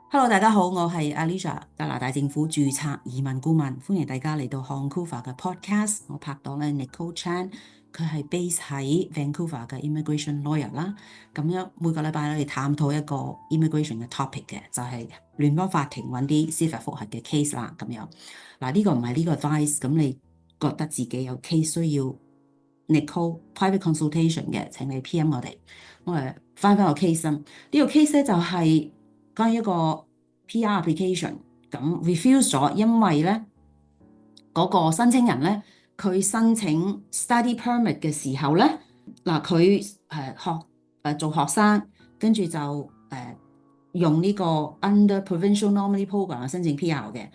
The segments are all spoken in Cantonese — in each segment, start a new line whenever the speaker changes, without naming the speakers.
Hello，大家好，我係 Alicia，加拿大政府註冊移民顧問，歡迎大家嚟到 Vancouver 嘅 podcast。我拍檔咧 Nicole Chan，佢係 base 喺 Vancouver 嘅 immigration lawyer 啦。咁樣每個禮拜咧，我哋探討一個 immigration 嘅 topic 嘅，就係聯邦法庭揾啲司法覆核嘅 case 啦。咁樣嗱，呢個唔係呢個 advice，咁你覺得自己有 case 需要 Nicole private consultation 嘅，請你 PM 我哋。我哋翻個 case 呢個 case 咧就係關於一個 PR application 咁 refuse 咗，因為咧嗰個申請人咧佢申請 study permit 嘅時候咧佢做學生，跟住就用呢個 under provincial nominee program 申請 PR 嘅，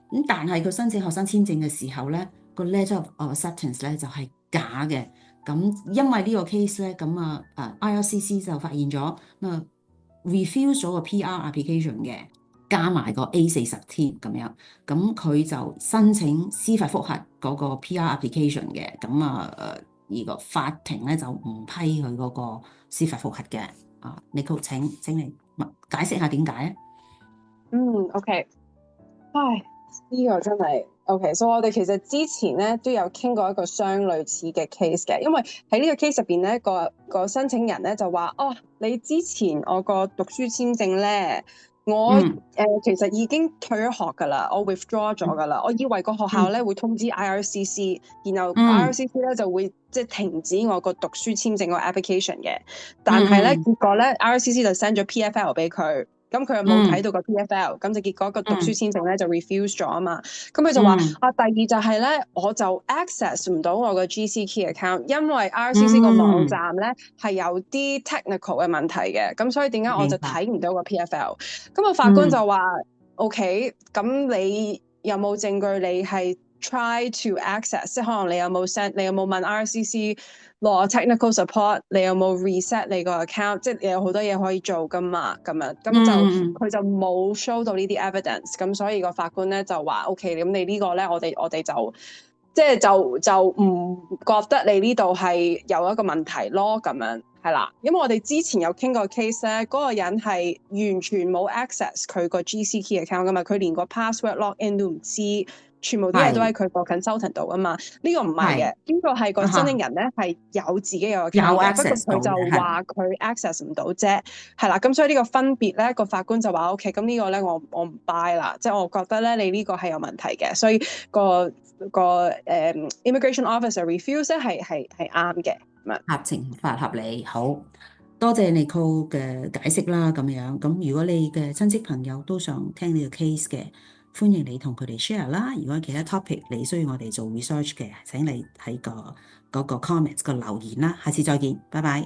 咁但係佢申請學生簽證嘅時候咧個 letter of acceptance 咧就係假嘅。咁因為呢個 case 咧，咁IRCC 就發現咗refuse 咗個 PR application 嘅，加埋個 A40添咁樣，咁佢就申請司法覆核嗰個 PR application 嘅，咁呢個法庭咧就唔批佢嗰個司法覆核嘅。Nicole 請你解釋下點解啊
OK，唉，呢個真係 OK，所以我哋其實之前咧都有傾過一個相類似嘅 case 嘅，因為喺呢個 case 入邊咧，個申請人咧就話：哦，你之前我個讀書簽證咧，我其實已經退咗學㗎啦，我 withdraw 咗㗎啦，我以為個學校咧會通知 IRCC，然後 IRCC 咧就會即係停止我個讀書簽證個 application 嘅，但係咧結果咧 IRCC 就 send 咗 PFL 俾佢。咁佢又冇睇到個 PFL，咁就結果個讀書簽證咧就 refuse 咗啊嘛。咁佢就話第二就係咧，我就 access 唔到我個 GCK account，因為 IRCC 個網站咧係有啲 technical 嘅問題嘅，咁所以點解我就睇唔到個 PFL？咁個法官就話：OK，咁你有冇證據你係 try to access？即係可能你有冇問 IRCC？攞 technical support， 你有冇 reset 你個 account？ 即係你有好多嘢可以做噶嘛，咁樣咁就佢就冇 show 到呢啲 evidence，咁所以個法官咧就話 OK，咁你呢個咧我哋就即係就唔覺得你呢度係有一個問題咯，咁樣係啦。因為我哋之前有傾過 case 咧，嗰個人係完全冇 access 佢個 GCK account 噶嘛，佢連個 password login 都唔知。全部啲嘢都喺佢個 consultant 度啊嘛，呢個唔係嘅，呢個係個申請人咧係有自己有 account 嘅，不過佢就話佢 access 唔到啫，係啦，咁所以呢個分別咧個法官就話 OK，咁呢個咧我唔 buy 啦，即係我覺得咧你呢個係有問題嘅，所以個immigration officer refuse 咧係啱嘅，
合情法合理，好多謝 Nicole 嘅解釋啦，咁樣咁如果你嘅親戚朋友都想聽呢個 case 嘅，歡迎你同佢哋 share 啦。如果其他 topic 你需要我哋做 research 嘅，請你喺嗰個 comments 個留言啦。下次再見，拜拜。